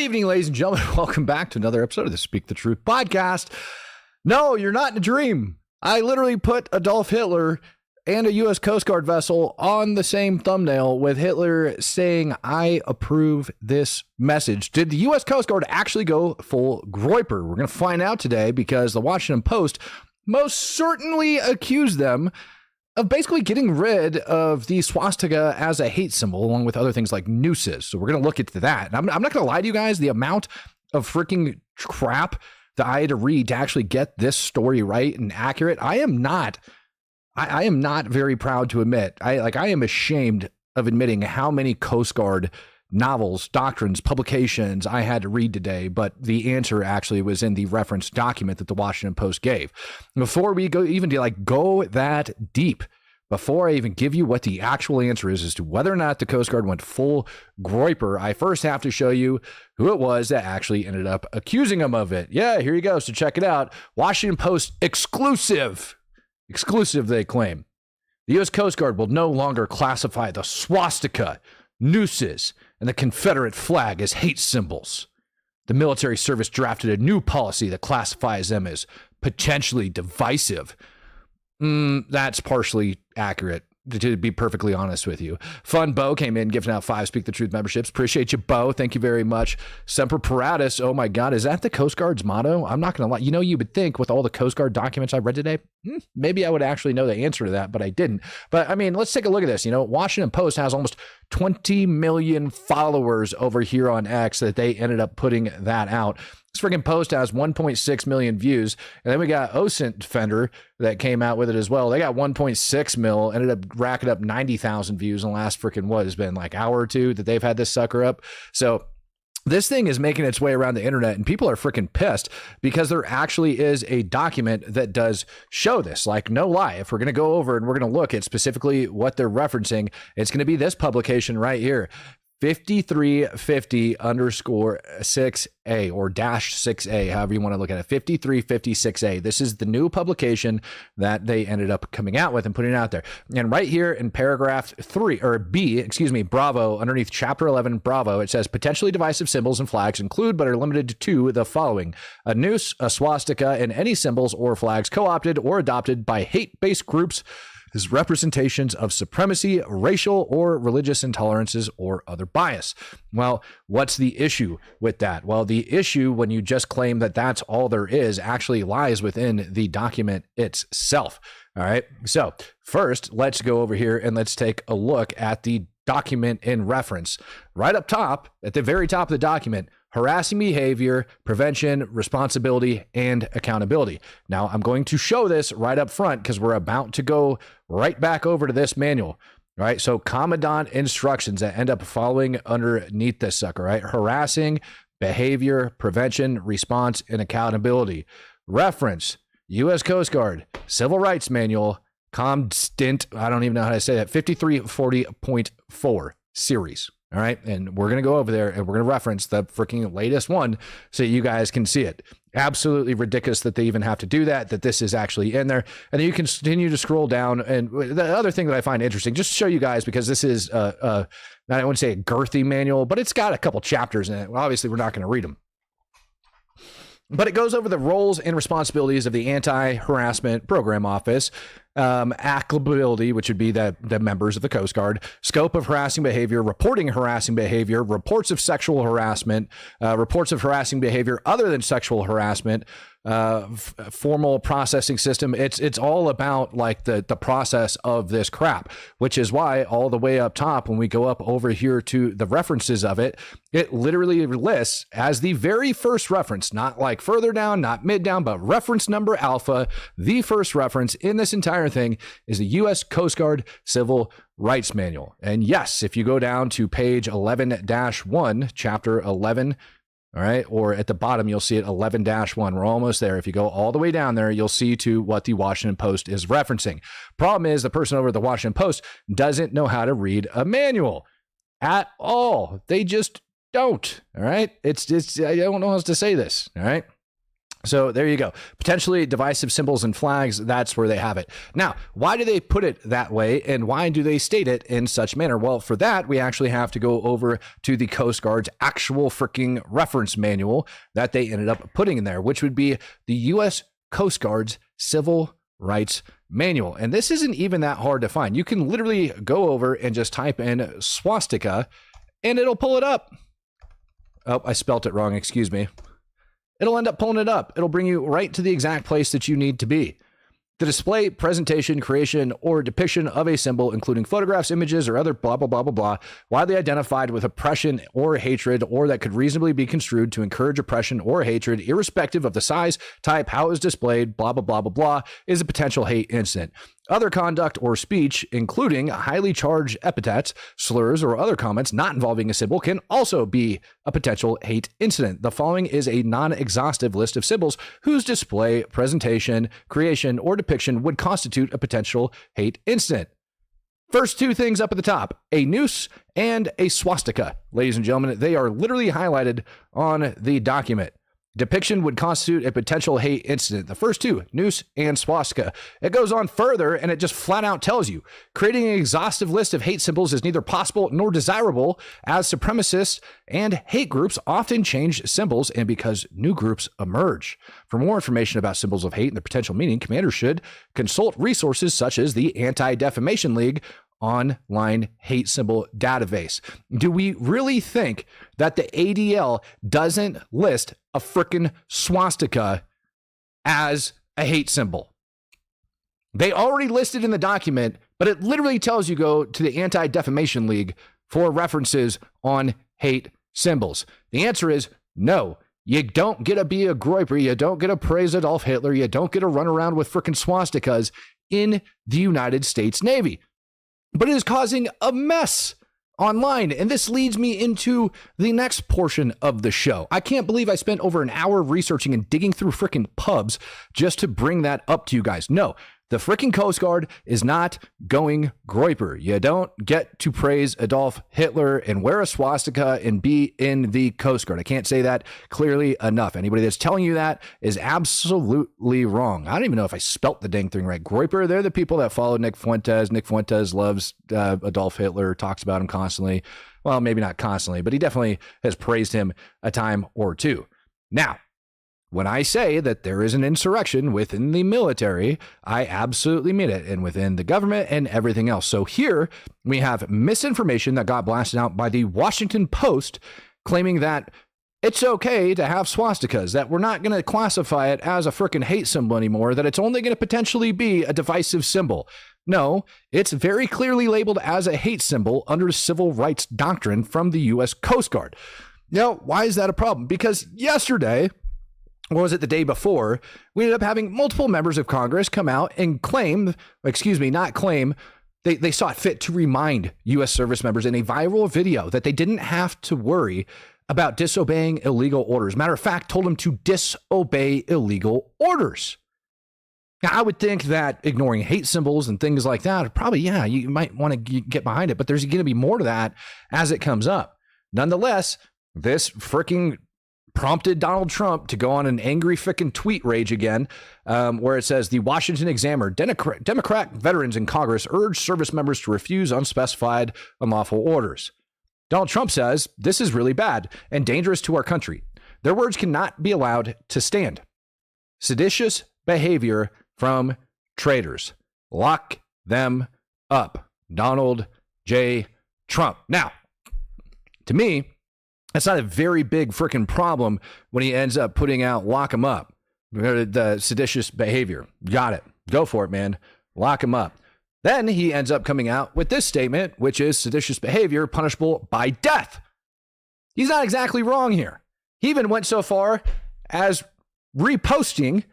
evening, ladies and gentlemen. Welcome back to another episode of the Speak the Truth podcast. No, you're not in a dream. I literally put Adolf Hitler and a U.S. Coast Guard vessel on the same thumbnail with Hitler saying, I approve this message. Did the U.S. Coast Guard actually go full Groyper? We're going to find out today because the Washington Post most certainly accused them of basically getting rid of the swastika as a hate symbol, along with other things like nooses. So we're going to look into that. And I'm not going to lie to you guys, the amount of freaking crap that I had to read to actually get this story right and accurate, I am not very proud to admit. I am ashamed of admitting how many Coast Guard novels, doctrines, publications I had to read today, but the answer actually was in the reference document that the Washington Post gave. Before we go that deep, before I even give you what the actual answer is as to whether or not the Coast Guard went full Groyper, I first have to show you who it was that actually ended up accusing them of it. Yeah, here you go. So check it out. Washington Post exclusive, they claim. The U.S. Coast Guard will no longer classify the swastika, nooses, and the Confederate flag as hate symbols. The military service drafted a new policy that classifies them as potentially divisive. That's partially accurate, to be perfectly honest with you. Fun Bo came in giving out 5 Speak the Truth memberships. Appreciate you, Bo. Thank you very much. Semper Paratus. Oh my God, is that the Coast Guard's motto? I'm not going to lie. You know, you would think with all the Coast Guard documents I read today, maybe I would actually know the answer to that, but I didn't. But I mean, let's take a look at this. You know, Washington Post has almost 20 million followers over here on X that they ended up putting that out. This freaking post has 1.6 million views. And then we got OSINT Defender that came out with it as well. They got 1.6 mil, ended up racking up 90,000 views in the last freaking, what has been like hour or two that they've had this sucker up. So this thing is making its way around the internet and people are freaking pissed because there actually is a document that does show this. Like, no lie, if we're going to go over and we're going to look at specifically what they're referencing, it's going to be this publication right here. 5350_6A or -6A, however you want to look at it. 5356A. This is the new publication that they ended up coming out with and putting out there. And right here in paragraph 3 or Bravo, underneath chapter 11, Bravo, it says potentially divisive symbols and flags include but are limited to the following: a noose, a swastika, and any symbols or flags co-opted or adopted by hate-based groups as representations of supremacy, racial or religious intolerances, or other bias. Well, what's the issue with that? Well, the issue when you just claim that that's all there is actually lies within the document itself. All right. So first, let's go over here and let's take a look at the document in reference. Right up top, at the very top of the document, harassing behavior, prevention, responsibility, and accountability. Now, I'm going to show this right up front because we're about to go right back over to this manual, right? So Commandant instructions that end up following underneath this sucker, right? Harassing behavior, prevention, response, and accountability. Reference, U.S. Coast Guard, Civil Rights Manual, Comstint, I don't even know how to say that, 5340.4 series. All right. And we're going to go over there and we're going to reference the freaking latest one so you guys can see it. Absolutely ridiculous that they even have to do that this is actually in there. And then you can continue to scroll down. And the other thing that I find interesting, just to show you guys, because this is, I wouldn't say a girthy manual, but it's got a couple chapters in it. Well, obviously, we're not going to read them. But it goes over the roles and responsibilities of the Anti-Harassment Program Office, applicability, which would be the members of the Coast Guard, scope of harassing behavior, reporting harassing behavior, reports of sexual harassment, reports of harassing behavior other than sexual harassment, formal processing system. It's all about like the process of this crap, which is why all the way up top, when we go up over here to the references of it, it literally lists as the very first reference, not like further down, not mid down, but reference number alpha. The first reference in this entire thing is the U.S. Coast Guard Civil Rights Manual. And yes, if you go down to page 11-1, chapter 11, all right, or at the bottom, you'll see it 11-1. We're almost there. If you go all the way down there, you'll see to what the Washington Post is referencing. Problem is the person over at the Washington Post doesn't know how to read a manual at all. They just don't. All right. It's I don't know how else to say this. All right. So there you go. Potentially divisive symbols and flags. That's where they have it. Now, why do they put it that way? And why do they state it in such manner? Well, for that, we actually have to go over to the Coast Guard's actual freaking reference manual that they ended up putting in there, which would be the U.S. Coast Guard's Civil Rights Manual. And this isn't even that hard to find. You can literally go over and just type in swastika and it'll pull it up. Oh, I spelt it wrong. Excuse me. It'll end up pulling it up. It'll bring you right to the exact place that you need to be. The display, presentation, creation, or depiction of a symbol, including photographs, images, or other blah, blah, blah, blah, blah, widely identified with oppression or hatred, or that could reasonably be construed to encourage oppression or hatred, irrespective of the size, type, how it is displayed, blah, blah, blah, blah, blah, is a potential hate incident. Other conduct or speech, including highly charged epithets, slurs, or other comments not involving a symbol, can also be a potential hate incident. The following is a non-exhaustive list of symbols whose display, presentation, creation, or depiction would constitute a potential hate incident. First two things up at the top, a noose and a swastika. Ladies and gentlemen, they are literally highlighted on the document. Depiction would constitute a potential hate incident. The first two, noose and swastika. It goes on further and it just flat out tells you creating an exhaustive list of hate symbols is neither possible nor desirable, as supremacists and hate groups often change symbols and because new groups emerge. For more information about symbols of hate and their potential meaning, commanders should consult resources such as the Anti-Defamation League online hate symbol database. Do we really think that the ADL doesn't list a frickin' swastika as a hate symbol? They already listed in the document, but it literally tells you go to the Anti-Defamation League for references on hate symbols. The answer is no. You don't get to be a Groyper. You don't get to praise Adolf Hitler. You don't get to run around with frickin' swastikas in the United States Navy. But it is causing a mess online. And this leads me into the next portion of the show. I can't believe I spent over an hour researching and digging through freaking pubs just to bring that up to you guys. No, the freaking Coast Guard is not going Groyper. You don't get to praise Adolf Hitler and wear a swastika and be in the Coast Guard. I can't say that clearly enough. Anybody that's telling you that is absolutely wrong. I don't even know if I spelt the dang thing right. Groyper, they're the people that follow Nick Fuentes. Nick Fuentes loves Adolf Hitler, talks about him constantly. Well, maybe not constantly, but he definitely has praised him a time or two. Now, when I say that there is an insurrection within the military, I absolutely mean it, and within the government and everything else. So here we have misinformation that got blasted out by the Washington Post claiming that it's okay to have swastikas, that we're not going to classify it as a frickin' hate symbol anymore, that it's only going to potentially be a divisive symbol. No, it's very clearly labeled as a hate symbol under civil rights doctrine from the U.S. Coast Guard. Now, why is that a problem? Because yesterday, or was it the day before, we ended up having multiple members of Congress come out and claim, they saw it fit to remind U.S. service members in a viral video that they didn't have to worry about disobeying illegal orders. Matter of fact, told them to disobey illegal orders. Now, I would think that ignoring hate symbols and things like that, probably, yeah, you might want to get behind it, but there's going to be more to that as it comes up. Nonetheless, this freaking prompted Donald Trump to go on an angry frickin' tweet rage again, where it says, the Washington Examiner, Democrat veterans in Congress urge service members to refuse unspecified unlawful orders. Donald Trump says, this is really bad and dangerous to our country. Their words cannot be allowed to stand. Seditious behavior from traitors. Lock them up. Donald J. Trump. Now, to me, that's not a very big freaking problem when he ends up putting out lock him up. The seditious behavior. Got it. Go for it, man. Lock him up. Then he ends up coming out with this statement, which is seditious behavior punishable by death. He's not exactly wrong here. He even went so far as reposting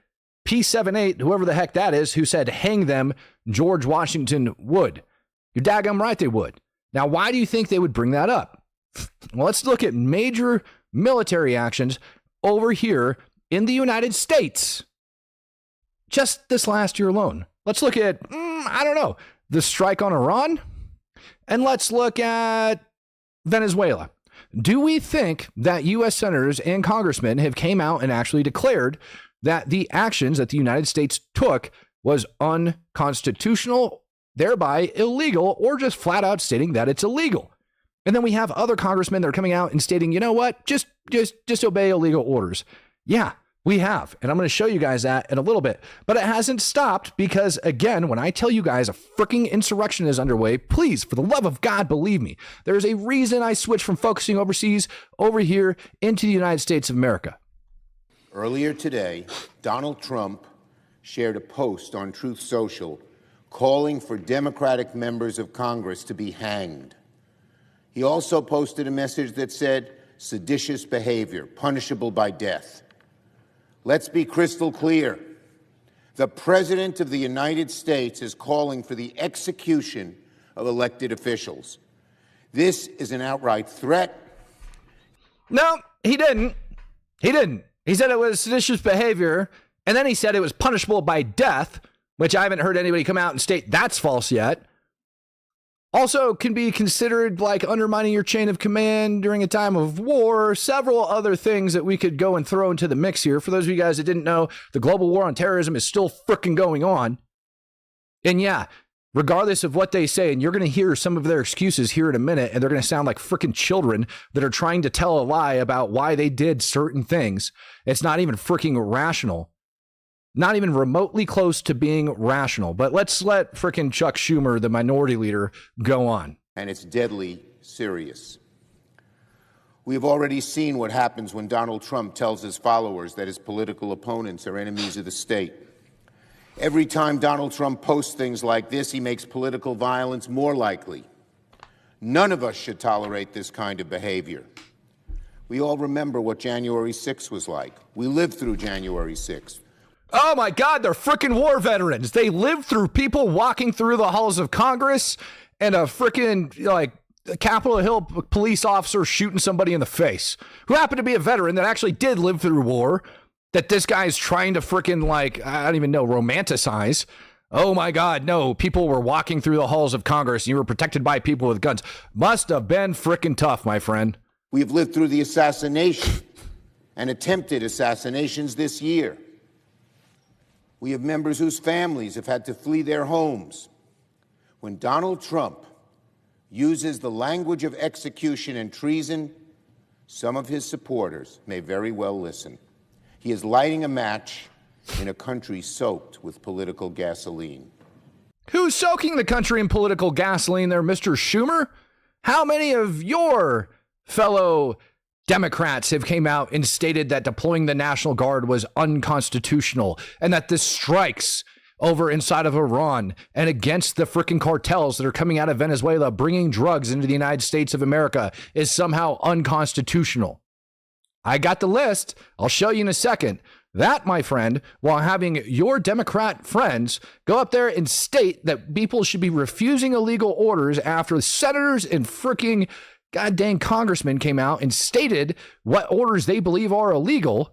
P78, whoever the heck that is, who said hang them, George Washington would. You're daggum right they would. Now, why do you think they would bring that up? Well, let's look at major military actions over here in the United States. Just this last year alone. Let's look at, the strike on Iran. And let's look at Venezuela. Do we think that U.S. senators and congressmen have came out and actually declared that the actions that the United States took was unconstitutional, thereby illegal, or just flat out stating that it's illegal. And then we have other congressmen that are coming out and stating, you know what, just obey illegal orders. Yeah, we have. And I'm going to show you guys that in a little bit. But it hasn't stopped because, again, when I tell you guys a freaking insurrection is underway, please, for the love of God, believe me. There's a reason I switched from focusing overseas over here into the United States of America. Earlier today, Donald Trump shared a post on Truth Social calling for Democratic members of Congress to be hanged. He also posted a message that said, seditious behavior, punishable by death. Let's be crystal clear. The President of the United States is calling for the execution of elected officials. This is an outright threat. No, he didn't. He didn't. He said it was seditious behavior, and then he said it was punishable by death, which I haven't heard anybody come out and state that's false yet. Also can be considered like undermining your chain of command during a time of war, several other things that we could go and throw into the mix here. For those of you guys that didn't know, the global war on terrorism is still freaking going on. And yeah, regardless of what they say, and you're going to hear some of their excuses here in a minute, and they're going to sound like freaking children that are trying to tell a lie about why they did certain things. It's not even freaking rational. Not even remotely close to being rational. But let's let frickin' Chuck Schumer, the minority leader, go on. And it's deadly serious. We have already seen what happens when Donald Trump tells his followers that his political opponents are enemies of the state. Every time Donald Trump posts things like this, he makes political violence more likely. None of us should tolerate this kind of behavior. We all remember what January 6th was like. We lived through January 6th. Oh my God, they're freaking war veterans. They lived through people walking through the halls of Congress and a freaking like Capitol Hill police officer shooting somebody in the face who happened to be a veteran that actually did live through war that this guy's trying to freaking like, I don't even know, romanticize. Oh my God, no, people were walking through the halls of Congress and you were protected by people with guns. Must have been freaking tough, my friend. We've lived through the assassination and attempted assassinations this year. We have members whose families have had to flee their homes. When Donald Trump uses the language of execution and treason, some of his supporters may very well listen. He is lighting a match in a country soaked with political gasoline. Who's soaking the country in political gasoline there, Mr. Schumer? How many of your fellow Democrats have came out and stated that deploying the National Guard was unconstitutional and that the strikes over inside of Iran and against the freaking cartels that are coming out of Venezuela bringing drugs into the United States of America is somehow unconstitutional? I got the list. I'll show you in a second. That, my friend, while having your Democrat friends go up there and state that people should be refusing illegal orders after senators and freaking goddamn congressmen came out and stated what orders they believe are illegal.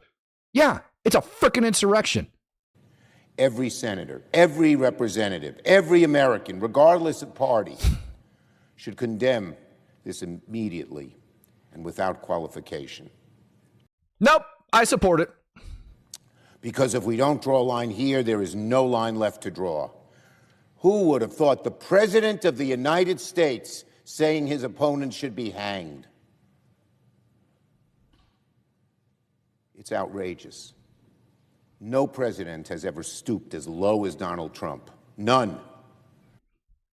Yeah, it's a freaking insurrection. Every senator, every representative, every American, regardless of party, should condemn this immediately and without qualification. Nope, I support it. Because if we don't draw a line here, there is no line left to draw. Who would have thought the President of the United States saying his opponents should be hanged? It's outrageous. No president has ever stooped as low as Donald Trump. None.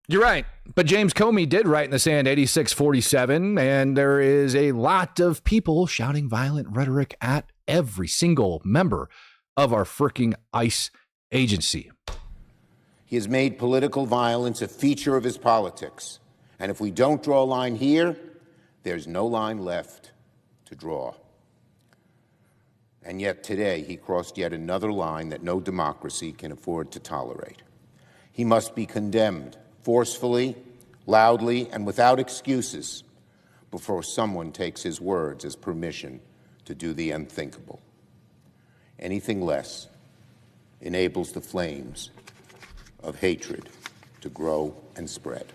You're right. But James Comey did write in the sand 8647, and there is a lot of people shouting violent rhetoric at every single member of our freaking ICE agency. He has made political violence a feature of his politics. And if we don't draw a line here, there's no line left to draw. And yet today he crossed yet another line that no democracy can afford to tolerate. He must be condemned forcefully, loudly, and without excuses before someone takes his words as permission to do the unthinkable. Anything less enables the flames of hatred to grow and spread.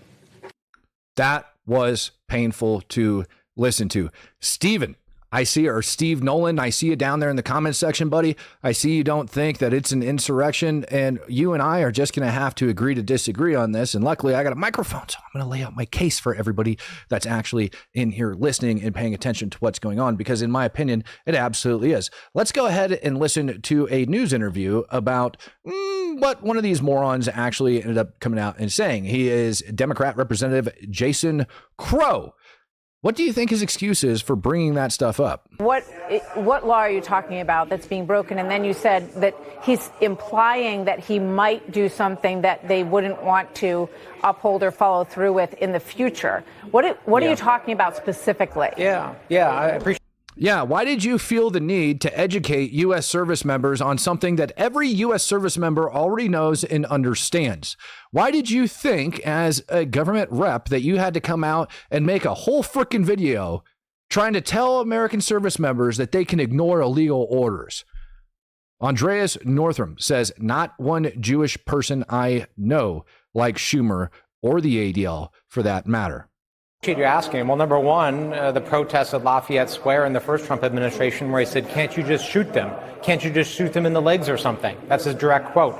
That was painful to listen to. Stephen, I see, or Steve Nolan, I see you down there in the comments section, buddy. I see you don't think that it's an insurrection, and you and I are just going to have to agree to disagree on this. And luckily, I got a microphone, so I'm going to lay out my case for everybody that's actually in here listening and paying attention to what's going on, because in my opinion, it absolutely is. Let's go ahead and listen to a news interview about what one of these morons actually ended up coming out and saying. He is Democrat Representative Jason Crow. What do you think his excuse is for bringing that stuff up? What law are you talking about that's being broken? And then you said that he's implying that he might do something that they wouldn't want to uphold or follow through with in the future. What are you talking about specifically? Yeah, I appreciate. Yeah, why did you feel the need to educate U.S. service members on something that every U.S. service member already knows and understands? Why did you think, as a government rep, that you had to come out and make a whole freaking video trying to tell American service members that they can ignore illegal orders? Andreas Northam says, not one Jewish person I know like Schumer or the ADL for that matter. You're asking. Well, number one, the protests at Lafayette Square in the first Trump administration, where he said, can't you just shoot them? Can't you just shoot them in the legs or something? That's his direct quote.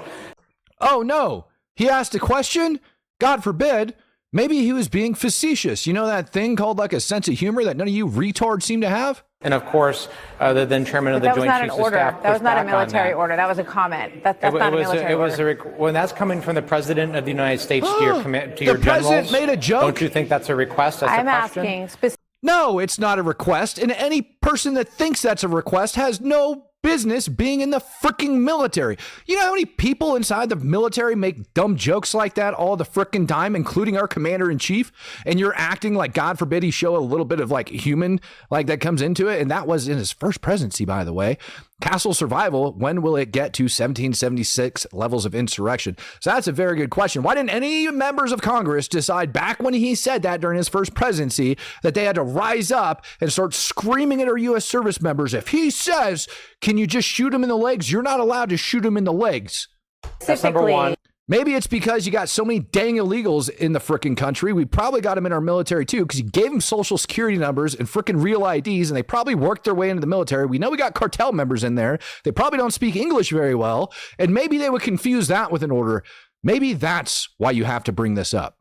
Oh, no. He asked a question? God forbid. Maybe he was being facetious. You know that thing called like a sense of humor that none of you retards seem to have? And of course, the then chairman of the Joint Chiefs of Staff. That was not a military order. That was a comment. That's not a military order. When that's coming from the President of the United States to your the president made a joke. Don't you think that's a request? That's I'm a question? asking specifically. No, it's not a request. And any person that thinks that's a request has no business being in the freaking military. You know how many people inside the military make dumb jokes like that all the freaking time, including our commander in chief? And you're acting like, God forbid, he show a little bit of like human like that comes into it. And that was in his first presidency, by the way. Castle survival, when will it get to 1776 levels of insurrection? So that's a very good question. Why didn't any members of Congress decide back when he said that during his first presidency that they had to rise up and start screaming at our U.S. service members? If he says, can you just shoot him in the legs? You're not allowed to shoot him in the legs. That's number one. Maybe it's because you got so many dang illegals in the frickin' country. We probably got them in our military too, because you gave them social security numbers and frickin' real IDs, and they probably worked their way into the military. We know we got cartel members in there. They probably don't speak English very well, and maybe they would confuse that with an order. Maybe that's why you have to bring this up.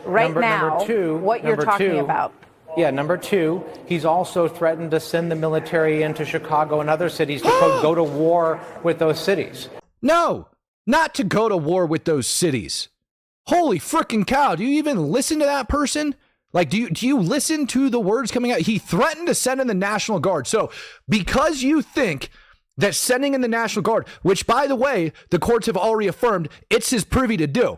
Number two, what you're talking about. Yeah, number two, he's also threatened to send the military into Chicago and other cities to quote, go to war with those cities. No. Not to go to war with those cities. Holy frickin' cow. Do you even listen to that person? Like, do you listen to the words coming out? He threatened to send in the National Guard. So because you think that sending in the National Guard, which, by the way, the courts have already affirmed, it's his privy to do.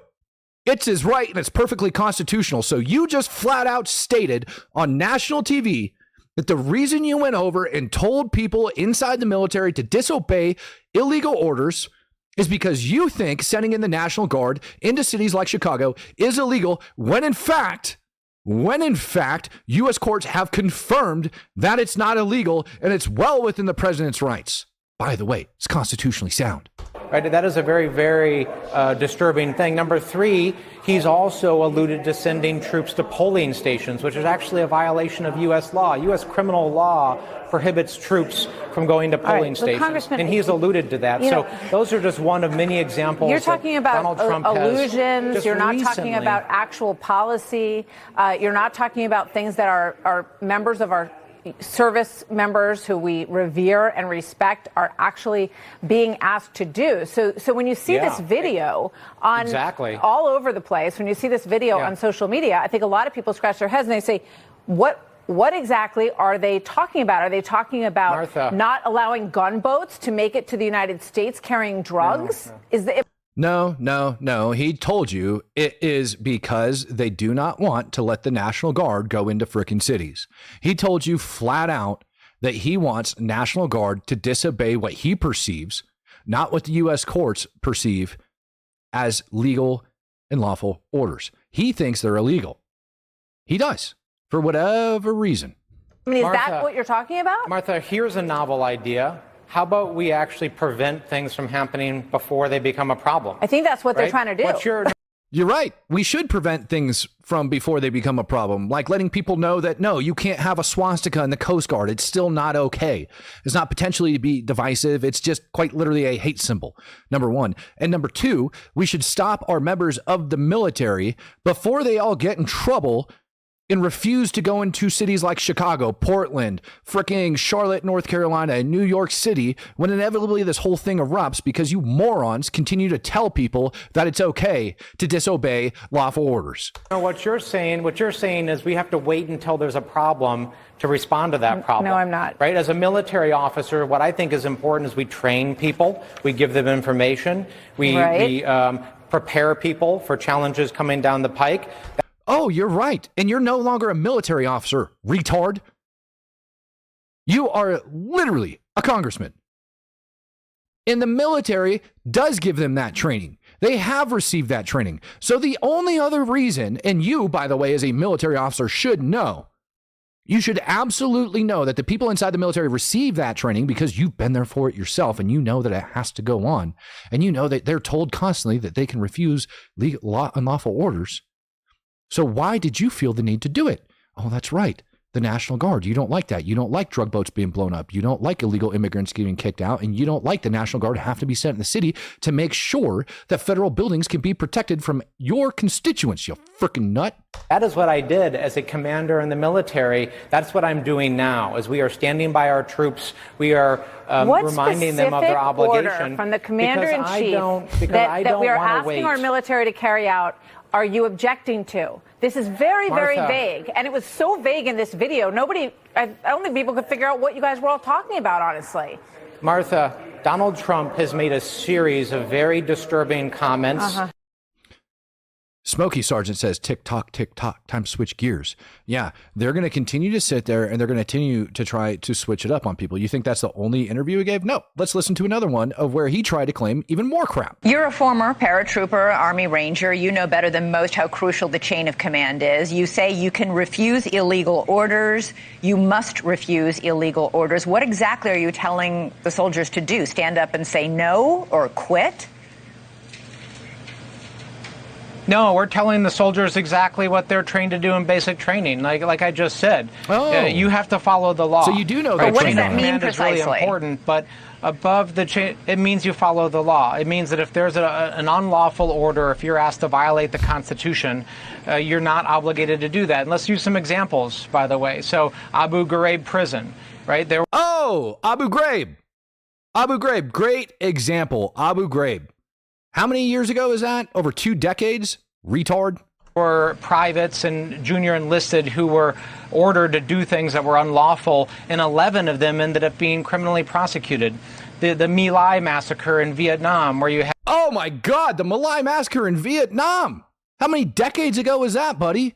It's his right and it's perfectly constitutional. So you just flat out stated on national TV that the reason you went over and told people inside the military to disobey illegal orders is because you think sending in the National Guard into cities like Chicago is illegal, when in fact, U.S. courts have confirmed that it's not illegal and it's well within the president's rights. By the way, it's constitutionally sound. Right, that is a very, very disturbing thing. Number three, he's also alluded to sending troops to polling stations, which is actually a violation of U.S. law. U.S. criminal law prohibits troops from going to polling stations, and he's alluded to that. So those are just one of many examples. You're talking about Donald Trump illusions. You're not talking about actual policy. You're not talking about things that are members of our service members who we revere and respect are actually being asked to do. So when you see this video on all over the place, when you see this video on social media, I think a lot of people scratch their heads and they say, what exactly are they talking about? Are they talking about Martha, not allowing gunboats to make it to the United States carrying drugs? No. He told you it is because they do not want to let the National Guard go into frickin' cities. He told you flat out that he wants National Guard to disobey what he perceives, not what the U.S. courts perceive as legal and lawful orders. He thinks they're illegal. He does, for whatever reason. I mean, is that what you're talking about? Martha, here's a novel idea. How about we actually prevent things from happening before they become a problem? I think that's what they're trying to do. You're right. We should prevent things from before they become a problem, like letting people know that, no, you can't have a swastika in the Coast Guard. It's still not okay. It's not potentially to be divisive. It's just quite literally a hate symbol, number one. And number two, we should stop our members of the military before they all get in trouble and refuse to go into cities like Chicago, Portland, fricking Charlotte, North Carolina, and New York City, when inevitably this whole thing erupts because you morons continue to tell people that it's okay to disobey lawful orders. What you're saying is we have to wait until there's a problem to respond to that problem. No, I'm not. Right? As a military officer, what I think is important is we train people, we give them information, we prepare people for challenges coming down the pike. Oh, you're right. And you're no longer a military officer, retard. You are literally a congressman. And the military does give them that training. They have received that training. So the only other reason, and you, by the way, as a military officer should know, you should absolutely know that the people inside the military receive that training because you've been there for it yourself and you know that it has to go on. And you know that they're told constantly that they can refuse unlawful orders. So why did you feel the need to do it? Oh, that's right. The National Guard. You don't like that. You don't like drug boats being blown up. You don't like illegal immigrants getting kicked out. And you don't like the National Guard have to be sent in the city to make sure that federal buildings can be protected from your constituents, you freaking nut. That is what I did as a commander in the military. That's what I'm doing now. As we are standing by our troops, we are reminding them of their obligation. Order from the commander-in-chief that we are asking our military to carry out are you objecting to? This is very, very vague. And it was so vague in this video. I don't think people could figure out what you guys were all talking about, honestly. Martha, Donald Trump has made a series of very disturbing comments. Smokey Sergeant says, tick tock, time to switch gears. Yeah, they're going to continue to sit there and they're going to continue to try to switch it up on people. You think that's the only interview he gave? No. Let's listen to another one of where he tried to claim even more crap. You're a former paratrooper, Army Ranger. You know better than most how crucial the chain of command is. You say you can refuse illegal orders. You must refuse illegal orders. What exactly are you telling the soldiers to do? Stand up and say no or quit? No, we're telling the soldiers exactly what they're trained to do in basic training, like I just said. You have to follow the law. So you do know that. What does that mean precisely? Is really important, but above the chain, it means you follow the law. It means that if there's an unlawful order, if you're asked to violate the Constitution, you're not obligated to do that. And let's use some examples, by the way. So Abu Ghraib prison, right? Abu Ghraib, great example. Abu Ghraib. How many years ago is that? Over 2 decades? Retard. Were privates and junior enlisted who wwere ordered to do things that were unlawful, and 11 of them ended up being criminally prosecuted. The My Lai massacre in Vietnam, where you had... Oh my God, the My Lai massacre in Vietnam. How many decades ago was that, buddy?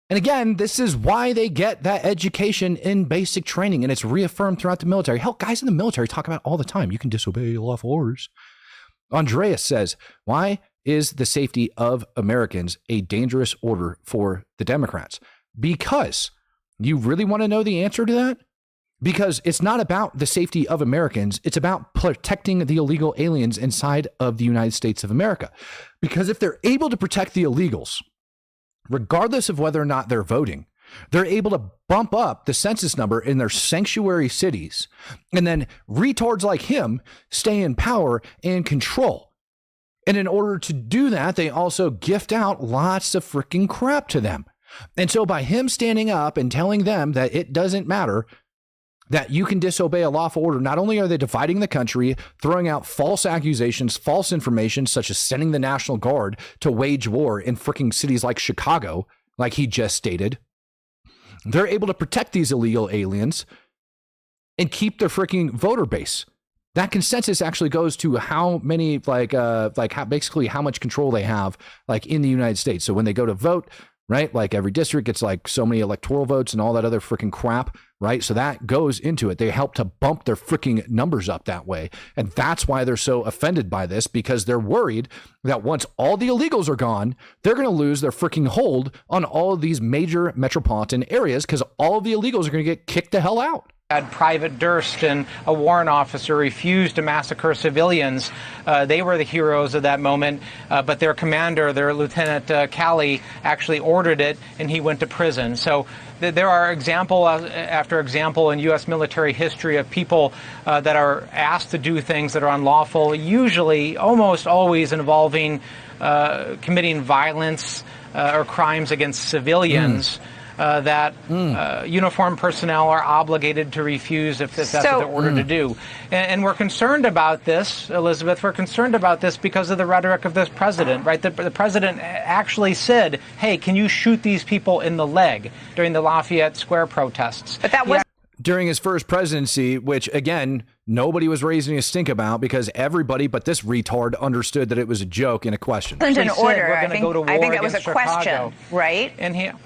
And again, this is why they get that education in basic training, and it's reaffirmed throughout the military. Hell, guys in the military talk about it all the time. You can disobey lawful orders. Andreas says, why is the safety of Americans a dangerous order for the Democrats? Because you really want to know the answer to that? Because it's not about the safety of Americans. It's about protecting the illegal aliens inside of the United States of America. Because if they're able to protect the illegals, regardless of whether or not they're voting, they're able to bump up the census number in their sanctuary cities, and then retards like him stay in power and control. And in order to do that, they also gift out lots of freaking crap to them. And so by him standing up and telling them that it doesn't matter, that you can disobey a lawful order, not only are they dividing the country, throwing out false accusations, false information, such as sending the National Guard to wage war in freaking cities like Chicago, like he just stated, they're able to protect these illegal aliens and keep their freaking voter base. That consensus actually goes to how many, basically how much control they have, like in the United States. So when they go to vote, right, like every district gets like so many electoral votes and all that other freaking crap, right? So that goes into it. They help to bump their freaking numbers up that way. And that's why they're so offended by this, because they're worried that once all the illegals are gone, they're going to lose their freaking hold on all of these major metropolitan areas because all of the illegals are going to get kicked the hell out. Had Private Durst and a warrant officer refuse to massacre civilians. They were the heroes of that moment, but their commander, their Lieutenant Calley, actually ordered it, and he went to prison. So there are example after example in U.S. military history of people that are asked to do things that are unlawful, usually almost always involving committing violence or crimes against civilians. That uniformed personnel are obligated to refuse if that's what they're ordered to do. And we're concerned about this, Elizabeth. We're concerned about this because of the rhetoric of this president, right? The president actually said, hey, can you shoot these people in the leg during the Lafayette Square protests? But that was during his first presidency, which, again, nobody was raising a stink about because everybody but this retard understood that it was a joke and a question. It wasn't an order. We're going to go to war I think that was a against Chicago. question, right? And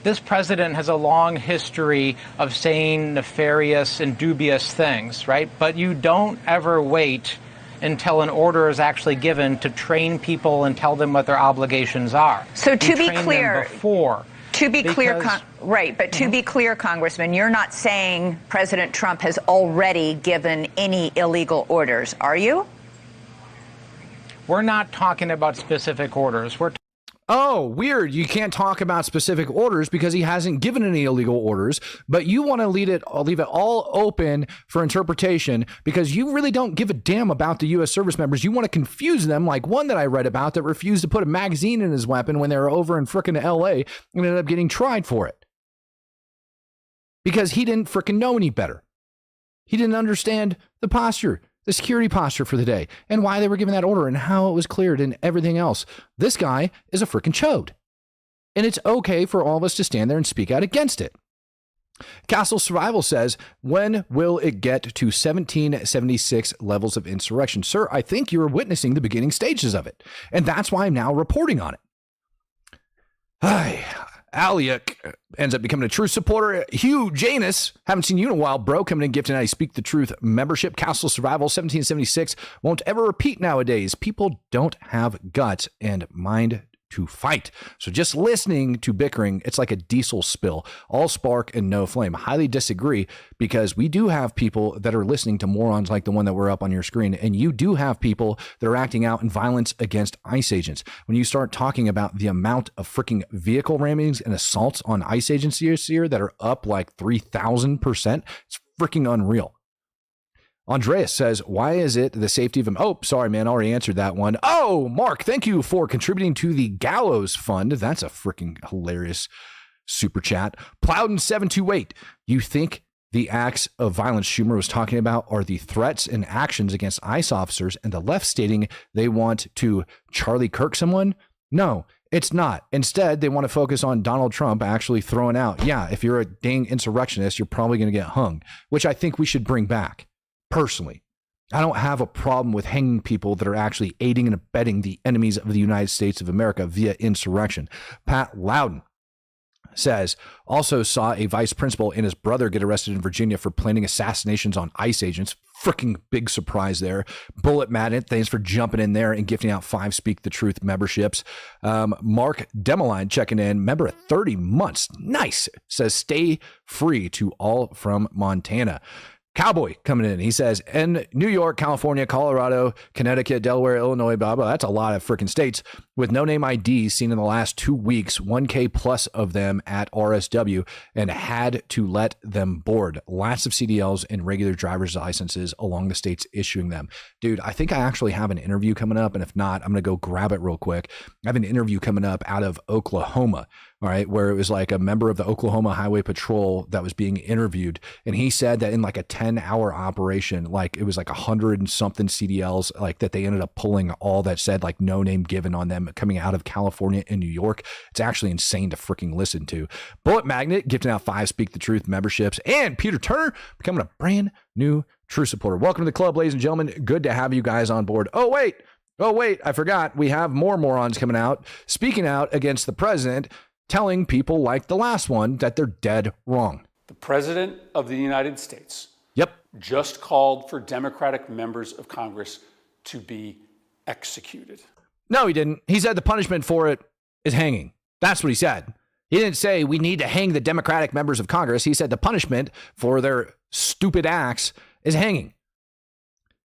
this president has a long history of saying nefarious and dubious things, right? But you don't ever wait until an order is actually given to train people and tell them what their obligations are. So to be clear, right, but to be clear, Congressman, you're not saying President Trump has already given any illegal orders, are you? We're not talking about specific orders. Oh, weird. You can't talk about specific orders because he hasn't given any illegal orders, but you want to leave it all open for interpretation because you really don't give a damn about the U.S. service members. You want to confuse them, like one that I read about that refused to put a magazine in his weapon when they were over in frickin' L.A. and ended up getting tried for it because he didn't frickin' know any better. He didn't understand the posture, the security posture for the day, and why they were given that order and how it was cleared and everything else. This guy is a freaking chode. And it's okay for all of us to stand there and speak out against it. Castle Survival says, when will it get to 1776 levels of insurrection? Sir, I think you're witnessing the beginning stages of it. And that's why I'm now reporting on it. Aliak ends up becoming a true supporter. Hugh Janus, haven't seen you in a while, bro. Coming in gifting a Speak the Truth membership. Castle Survival 1776 won't ever repeat nowadays. People don't have guts and mind to fight. So just listening to bickering, it's like a diesel spill, all spark and no flame. Highly disagree because we do have people that are listening to morons like the one that we're up on your screen. And you do have people that are acting out in violence against ICE agents. When you start talking about the amount of freaking vehicle rammings and assaults on ICE agents this year that are up like 3,000%, it's freaking unreal. Andreas says, why is it the safety of him? Oh, sorry, man. I already answered that one. Oh, Mark, thank you for contributing to the Gallows Fund. That's a freaking hilarious super chat. Plowden728, you think the acts of violence Schumer was talking about are the threats and actions against ICE officers and the left stating they want to Charlie Kirk someone? No, it's not. Instead, they want to focus on Donald Trump actually throwing out, yeah, if you're a dang insurrectionist, you're probably going to get hung, which I think we should bring back. Personally, I don't have a problem with hanging people that are actually aiding and abetting the enemies of the United States of America via insurrection. Pat Loudon says, also saw a vice principal and his brother get arrested in Virginia for planning assassinations on ICE agents. Freaking big surprise there. Bullet Magnet, thanks for jumping in there and gifting out 5 Speak the Truth memberships. Mark Demeline checking in, member of 30 months. Nice. Says, stay free to all from Montana. Cowboy coming in. He says, in New York, California, Colorado, Connecticut, Delaware, Illinois, blah, blah. That's a lot of freaking states with no name IDs seen in the last 2 weeks, 1K plus of them at RSW, and had to let them board. Lots of CDLs and regular driver's licenses along the states issuing them. Dude, I think I actually have an interview coming up. And if not, I'm going to go grab it real quick. I have an interview coming up out of Oklahoma. All right, where it was like a member of the Oklahoma Highway Patrol that was being interviewed. And he said that in like a 10-hour operation, like it was like 100 and something CDLs, like that they ended up pulling all that said like no name given on them coming out of California and New York. It's actually insane to freaking listen to. Bullet Magnet gifting out 5 Speak the Truth memberships, and Peter Turner becoming a brand new true supporter. Welcome to the club, ladies and gentlemen. Good to have you guys on board. Oh, wait, I forgot. We have more morons coming out, speaking out against the president, telling people like the last one that they're dead wrong. The President of the United States just called for Democratic members of Congress to be executed. No, he didn't. He said the punishment for it is hanging. That's what he said. He didn't say we need to hang the Democratic members of Congress. He said the punishment for their stupid acts is hanging.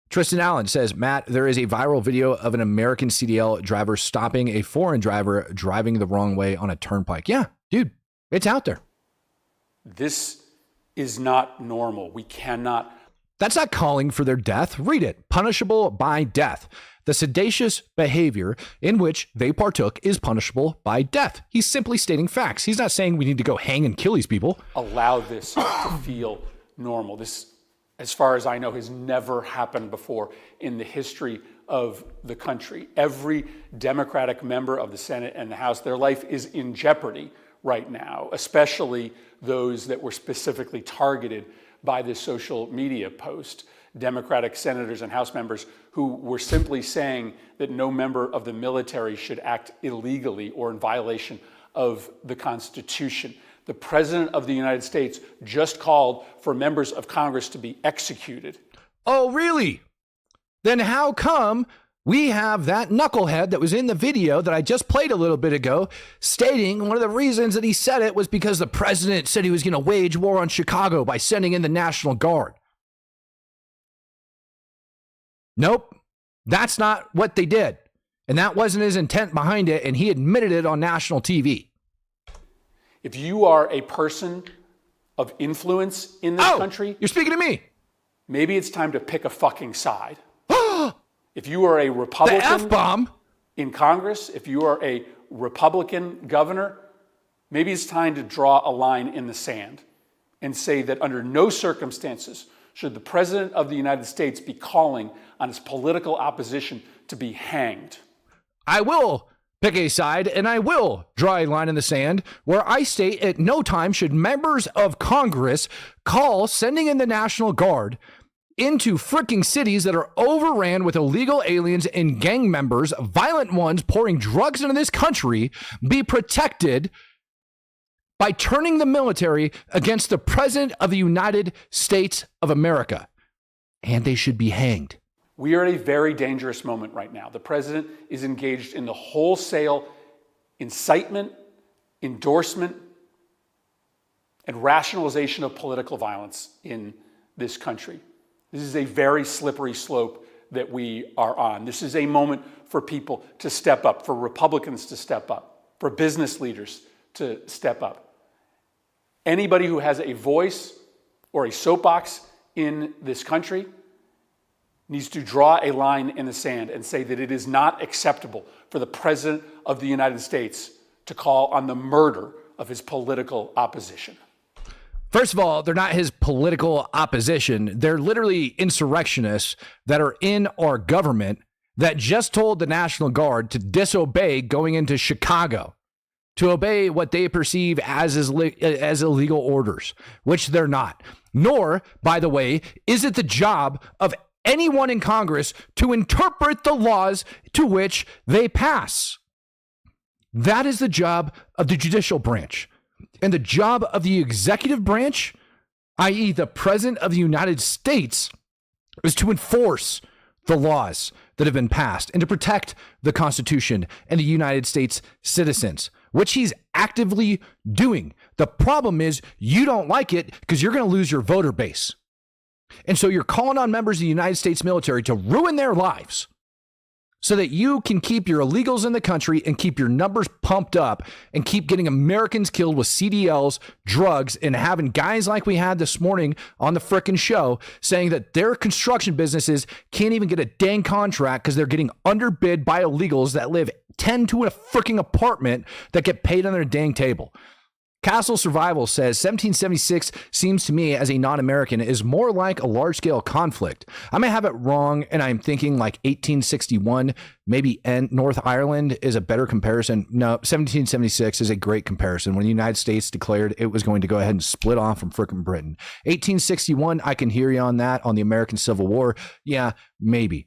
Tristan Allen says, Matt, there is a viral video of an American CDL driver stopping a foreign driver driving the wrong way on a turnpike. Yeah, dude, it's out there. This is not normal. We cannot. That's not calling for their death. Read it. Punishable by death. The seditious behavior in which they partook is punishable by death. He's simply stating facts. He's not saying we need to go hang and kill these people. Allow this to feel normal. This, as far as I know, has never happened before in the history of the country. Every Democratic member of the Senate and the House, their life is in jeopardy right now, especially those that were specifically targeted by this social media post. Democratic senators and House members who were simply saying that no member of the military should act illegally or in violation of the Constitution. The President of the United States just called for members of Congress to be executed. Oh, really? Then how come we have that knucklehead that was in the video that I just played a little bit ago stating one of the reasons that he said it was because the president said he was going to wage war on Chicago by sending in the National Guard? Nope, that's not what they did. And that wasn't his intent behind it, and he admitted it on national TV. If you are a person of influence in this country... You're speaking to me. Maybe it's time to pick a fucking side. If you are a Republican... The F-bomb. In Congress, if you are a Republican governor, maybe it's time to draw a line in the sand and say that under no circumstances should the President of the United States be calling on his political opposition to be hanged. I will pick a side, and I will draw a line in the sand where I state at no time should members of Congress call sending in the National Guard into freaking cities that are overran with illegal aliens and gang members, violent ones pouring drugs into this country, be protected by turning the military against the President of the United States of America. And they should be hanged. We are at a very dangerous moment right now. The president is engaged in the wholesale incitement, endorsement, and rationalization of political violence in this country. This is a very slippery slope that we are on. This is a moment for people to step up, for Republicans to step up, for business leaders to step up. Anybody who has a voice or a soapbox in this country needs to draw a line in the sand and say that it is not acceptable for the President of the United States to call on the murder of his political opposition. First of all, they're not his political opposition. They're literally insurrectionists that are in our government that just told the National Guard to disobey going into Chicago, to obey what they perceive as illegal orders, which they're not. Nor, by the way, is it the job of anyone in Congress to interpret the laws to which they pass. That is the job of the judicial branch. And the job of the executive branch, i.e. the President of the United States, is to enforce the laws that have been passed and to protect the Constitution and the United States citizens, which he's actively doing. The problem is you don't like it because you're going to lose your voter base. And so you're calling on members of the United States military to ruin their lives so that you can keep your illegals in the country and keep your numbers pumped up and keep getting Americans killed with CDLs, drugs, and having guys like we had this morning on the frickin' show saying that their construction businesses can't even get a dang contract because they're getting underbid by illegals that live 10 to a freaking apartment that get paid on their dang table. Castle Survival says 1776 seems to me as a non-American is more like a large-scale conflict. I may have it wrong, and I'm thinking like 1861, maybe North Ireland is a better comparison. No, 1776 is a great comparison when the United States declared it was going to go ahead and split off from frickin' Britain. 1861, I can hear you on that, on the American Civil War. Yeah, maybe.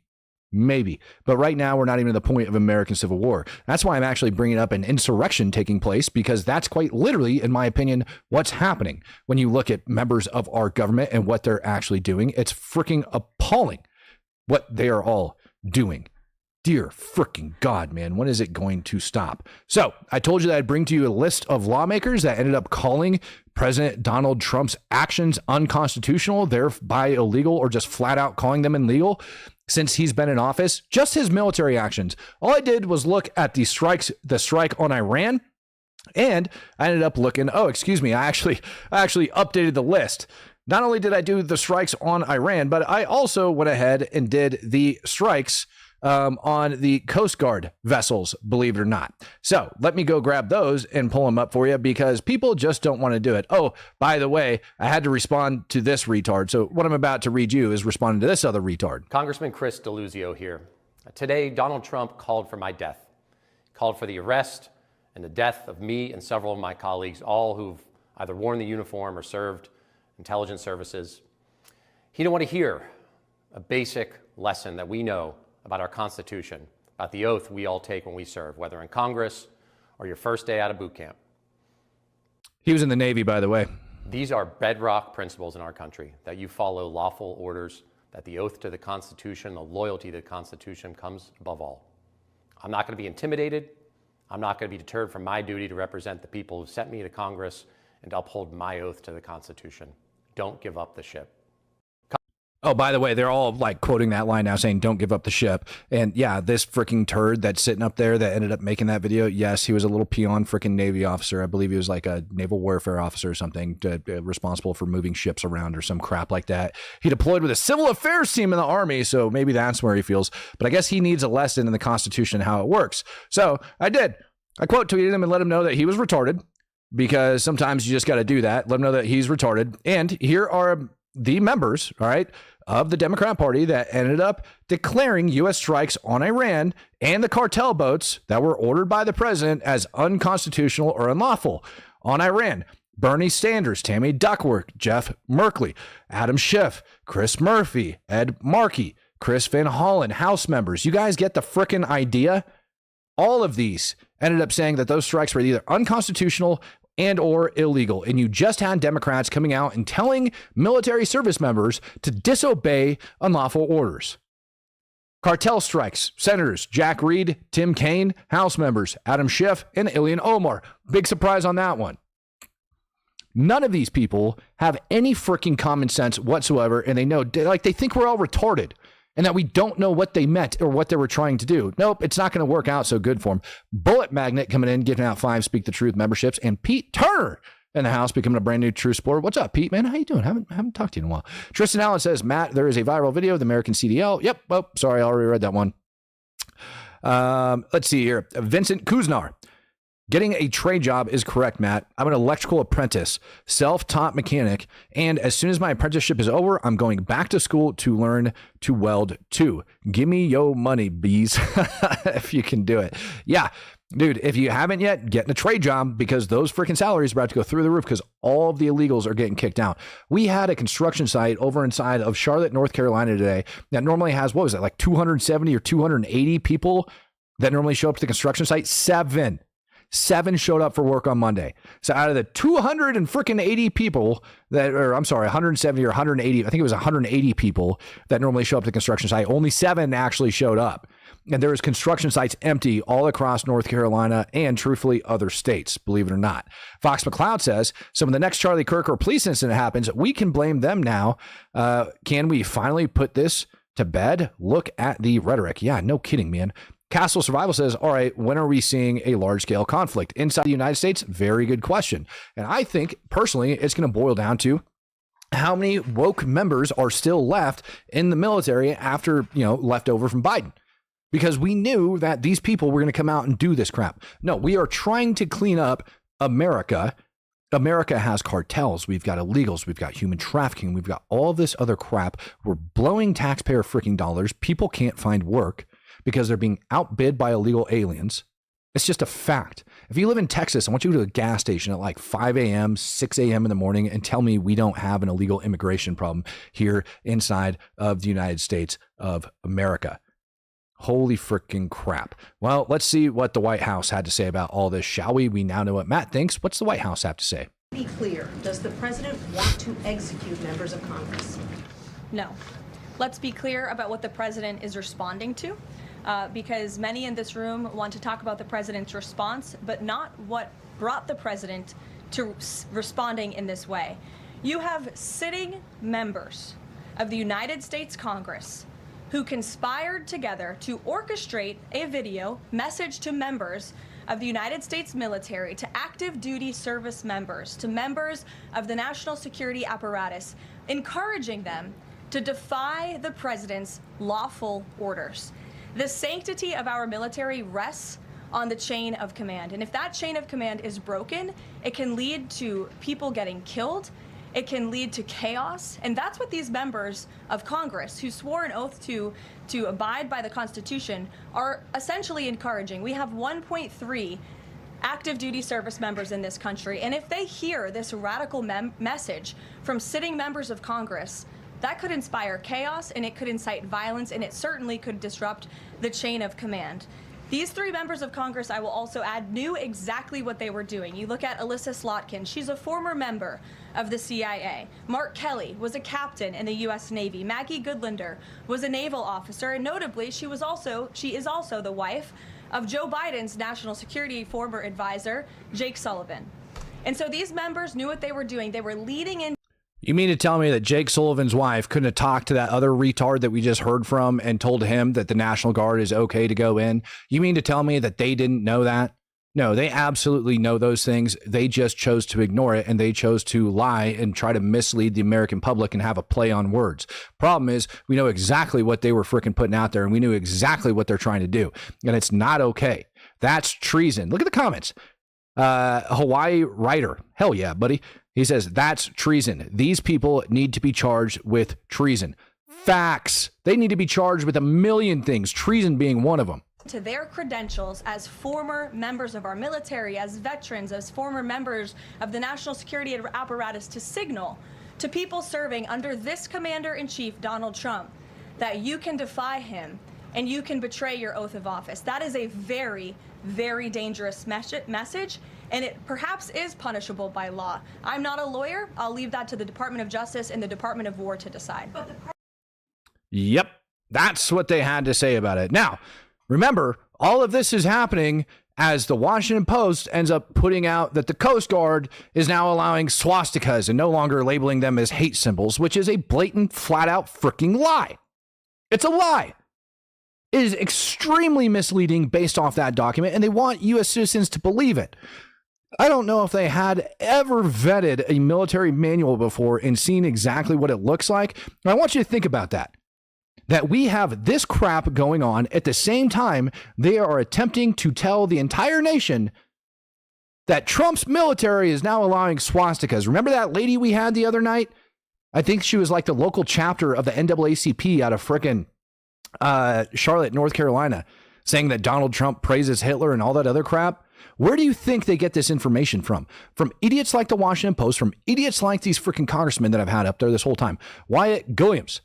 But right now, we're not even at the point of American Civil War. That's why I'm actually bringing up an insurrection taking place, because that's quite literally, in my opinion, what's happening. When you look at members of our government and what they're actually doing, it's freaking appalling what they are all doing. Dear freaking God, man, when is it going to stop? So I told you that I'd bring to you a list of lawmakers that ended up calling President Donald Trump's actions unconstitutional, thereby illegal, or just flat out calling them illegal since he's been in office. Just his military actions. All I did was look at the strike on Iran, and I ended up looking, I actually updated the list. Not only did I do the strikes on Iran, but I also went ahead and did the strikes on the Coast Guard vessels, believe it or not. So let me go grab those and pull them up for you because people just don't want to do it. Oh, by the way, I had to respond to this retard. So what I'm about to read you is responding to this other retard. Congressman Chris Deluzio here. Today, Donald Trump called for my death, called for the arrest and the death of me and several of my colleagues, all who've either worn the uniform or served intelligence services. He didn't want to hear a basic lesson that we know about our Constitution, about the oath we all take when we serve, whether in Congress or your first day out of boot camp. He was in the Navy, by the way. These are bedrock principles in our country, that you follow lawful orders, that the oath to the Constitution, the loyalty to the Constitution comes above all. I'm not going to be intimidated. I'm not going to be deterred from my duty to represent the people who sent me to Congress and to uphold my oath to the Constitution. Don't give up the ship. Oh, by the way, they're all like quoting that line now saying, don't give up the ship. And yeah, this freaking turd that's sitting up there that ended up making that video. Yes, he was a little peon freaking Navy officer. I believe he was like a naval warfare officer or something responsible for moving ships around or some crap like that. He deployed with a civil affairs team in the Army. So maybe that's where he feels. But I guess he needs a lesson in the Constitution, how it works. So I did. I quote tweeted him and let him know that he was retarded because sometimes you just got to do that. Let him know that he's retarded. And here are the members, all right, of the Democrat Party that ended up declaring U.S. strikes on Iran and the cartel boats that were ordered by the president as unconstitutional or unlawful. On Iran, Bernie Sanders, Tammy Duckworth, Jeff Merkley, Adam Schiff, Chris Murphy, Ed Markey, Chris Van Hollen, House members. You guys get the frickin' idea? All of these ended up saying that those strikes were either unconstitutional and or illegal. And you just had Democrats coming out and telling military service members to disobey unlawful orders. Cartel strikes, Senators Jack Reed, Tim Kaine, House members Adam Schiff, and Ilhan Omar. Big surprise on that one. None of these people have any freaking common sense whatsoever, and they know, like, they think we're all retarded and that we don't know what they meant or what they were trying to do. Nope, it's not going to work out so good for them. Bullet Magnet coming in, giving out 5 Speak the Truth memberships, and Pete Turner in the house becoming a brand new true supporter. What's up, Pete, man? How you doing? Haven't talked to you in a while. Tristan Allen says, Matt, there is a viral video of the American CDL. Yep, well, sorry, I already read that one. Let's see here. Vincent Kuznar. Getting a trade job is correct, Matt. I'm an electrical apprentice, self-taught mechanic, and as soon as my apprenticeship is over, I'm going back to school to learn to weld too. Give me yo money, bees, if you can do it. Yeah, dude, if you haven't yet, get in a trade job because those freaking salaries are about to go through the roof because all of the illegals are getting kicked out. We had a construction site over inside of Charlotte, North Carolina today that normally has, what was it, like 270 or 280 people that normally show up to the construction site? 7 showed up for work on Monday. So out of the 280 people that, or I'm sorry, 170 or 180, I think it was 180 people that normally show up to the construction site, only 7 actually showed up. And there was construction sites empty all across North Carolina and truthfully other states, believe it or not. Fox McCloud says, so when the next Charlie Kirk or police incident happens, we can blame them now. Can we finally put this to bed? Look at the rhetoric. Yeah, no kidding, man. Castle Survival says, all right, when are we seeing a large-scale conflict inside the United States? Very good question. And I think, personally, it's going to boil down to how many woke members are still left in the military after, left over from Biden. Because we knew that these people were going to come out and do this crap. No, we are trying to clean up America. America has cartels. We've got illegals. We've got human trafficking. We've got all this other crap. We're blowing taxpayer freaking dollars. People can't find work because they're being outbid by illegal aliens. It's just a fact. If you live in Texas, I want you to go to a gas station at like 5 a.m., 6 a.m. in the morning and tell me we don't have an illegal immigration problem here inside of the United States of America. Holy freaking crap. Well, let's see what the White House had to say about all this, shall we? We now know what Matt thinks. What's the White House have to say? Be clear, does the president want to execute members of Congress? No. Let's be clear about what the president is responding to. because many in this room want to talk about the president's response, but not what brought the president to responding in this way. You have sitting members of the United States Congress who conspired together to orchestrate a video message to members of the United States military, to active duty service members, to members of the national security apparatus, encouraging them to defy the president's lawful orders. The sanctity of our military rests on the chain of command. And if that chain of command is broken, it can lead to people getting killed. It can lead to chaos. And that's what these members of Congress who swore an oath to abide by the Constitution are essentially encouraging. We have 1.3 active duty service members in this country. And if they hear this radical message from sitting members of Congress, that could inspire chaos, and it could incite violence, and it certainly could disrupt the chain of command. These three members of Congress, I will also add, knew exactly what they were doing. You look at Alyssa Slotkin. She's a former member of the CIA. Mark Kelly was a captain in the U.S. Navy. Maggie Goodlander was a naval officer, and notably, she is also the wife of Joe Biden's national security former advisor, Jake Sullivan. And so these members knew what they were doing. They were leading in. You mean to tell me that Jake Sullivan's wife couldn't have talked to that other retard that we just heard from and told him that the National Guard is okay to go in? You mean to tell me that they didn't know that? No, they absolutely know those things. They just chose to ignore it, and they chose to lie and try to mislead the American public and have a play on words. Problem is, we know exactly what they were freaking putting out there, and we knew exactly what they're trying to do, and it's not okay. That's treason. Look at the comments. Hawaii writer. Hell yeah, buddy. He says, that's treason. These people need to be charged with treason. Facts. They need to be charged with a million things, treason being one of them. To their credentials as former members of our military, as veterans, as former members of the national security apparatus, to signal to people serving under this commander-in-chief, Donald Trump, that you can defy him and you can betray your oath of office. That is a very, very dangerous message, and it perhaps is punishable by law. I'm not a lawyer. I'll leave that to the Department of Justice and the Department of War to decide. Yep, that's what they had to say about it. Now, remember, all of this is happening as the Washington Post ends up putting out that the Coast Guard is now allowing swastikas and no longer labeling them as hate symbols, which is a blatant, flat-out freaking lie. It's a lie. It is extremely misleading based off that document, and they want U.S. citizens to believe it. I don't know if they had ever vetted a military manual before and seen exactly what it looks like. I want you to think about that. That we have this crap going on at the same time they are attempting to tell the entire nation that Trump's military is now allowing swastikas. Remember that lady we had the other night? I think she was like the local chapter of the NAACP out of frickin' Charlotte, North Carolina, saying that Donald Trump praises Hitler and all that other crap. Where do you think they get this information from? From idiots like the Washington Post, from idiots like these freaking congressmen that I've had up there this whole time. Wyatt Williams,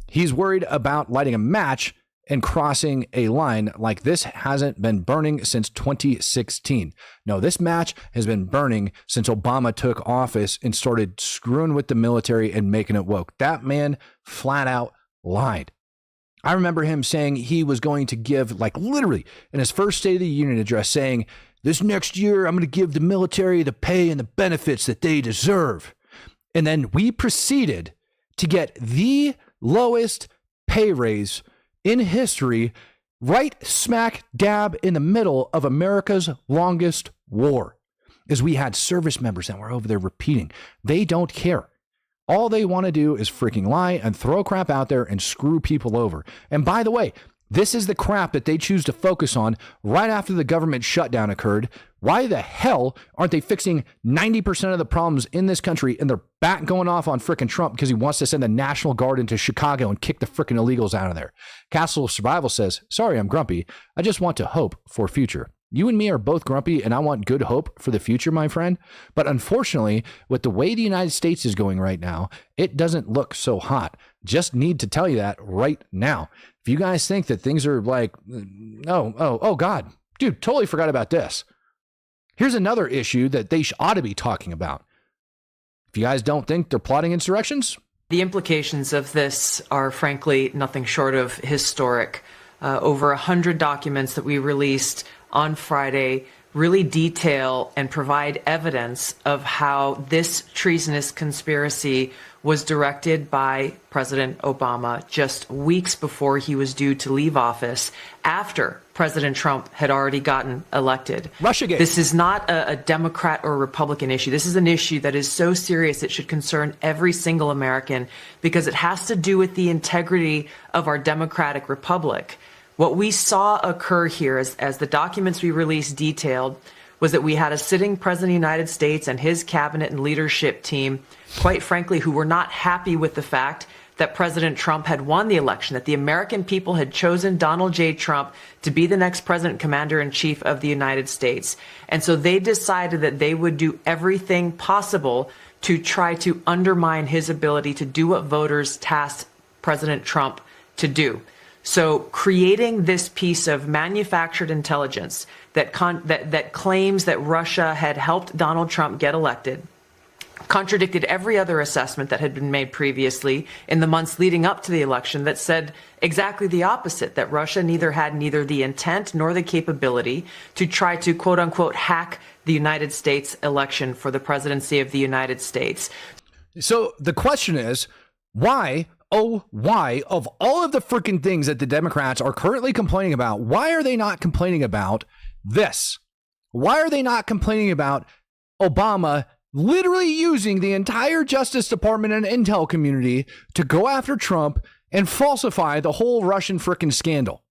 he's worried about lighting a match and crossing a line like this hasn't been burning since 2016. No, this match has been burning since Obama took office and started screwing with the military and making it woke. That man flat out lied. I remember him saying he was going to give, like literally in his first State of the Union address, saying, this next year, I'm going to give the military the pay and the benefits that they deserve. And then we proceeded to get the lowest pay raise in history, right smack dab in the middle of America's longest war, as we had service members that were over there repeating. They don't care. All they want to do is freaking lie and throw crap out there and screw people over. And by the way, this is the crap that they choose to focus on right after the government shutdown occurred. Why the hell aren't they fixing 90% of the problems in this country, and they're back going off on frickin' Trump because he wants to send the National Guard into Chicago and kick the frickin' illegals out of there? Castle of Survival says, sorry, I'm grumpy. I just want to hope for future. You and me are both grumpy, and I want good hope for the future, my friend. But unfortunately, with the way the United States is going right now, it doesn't look so hot. Just need to tell you that right now. If you guys think that things are like, oh, God, dude, totally forgot about this. Here's another issue that they ought to be talking about. If you guys don't think they're plotting insurrections, the implications of this are frankly nothing short of historic. over 100 documents that we released on Friday really detail and provide evidence of how this treasonous conspiracy was directed by President Obama just weeks before he was due to leave office, after President Trump had already gotten elected. Russiagate. This is not a Democrat or Republican issue. This is an issue that is so serious it should concern every single American, because it has to do with the integrity of our democratic republic. What we saw occur here, as the documents we released detailed, was that we had a sitting president of the United States and his cabinet and leadership team, quite frankly, who were not happy with the fact that President Trump had won the election, that the American people had chosen Donald J. Trump to be the next president, commander-in-chief of the United States. And so they decided that they would do everything possible to try to undermine his ability to do what voters tasked President Trump to do. So creating this piece of manufactured intelligence that claims that Russia had helped Donald Trump get elected contradicted every other assessment that had been made previously in the months leading up to the election that said exactly the opposite, that Russia had neither the intent nor the capability to try to, quote unquote, hack the United States election for the presidency of the United States. So the question is, why, oh, why, of all of the freaking things that the Democrats are currently complaining about, why are they not complaining about this? Why are they not complaining about Obama literally using the entire Justice Department and intel community to go after Trump and falsify the whole Russian frickin' scandal?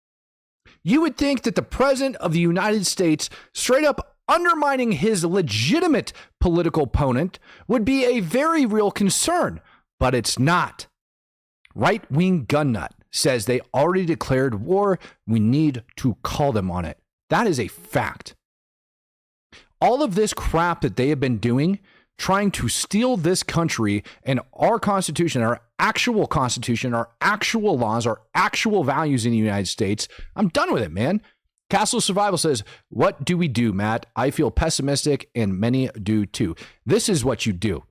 You would think that the president of the United States straight up undermining his legitimate political opponent would be a very real concern, but it's not. Right-wing gun nut says they already declared war. We need to call them on it. That is a fact. All of this crap that they have been doing, trying to steal this country and our constitution, our actual laws, our actual values in the United States, I'm done with it, man. Castle Survival says, what do we do, Matt? I feel pessimistic and many do too. This is what you do.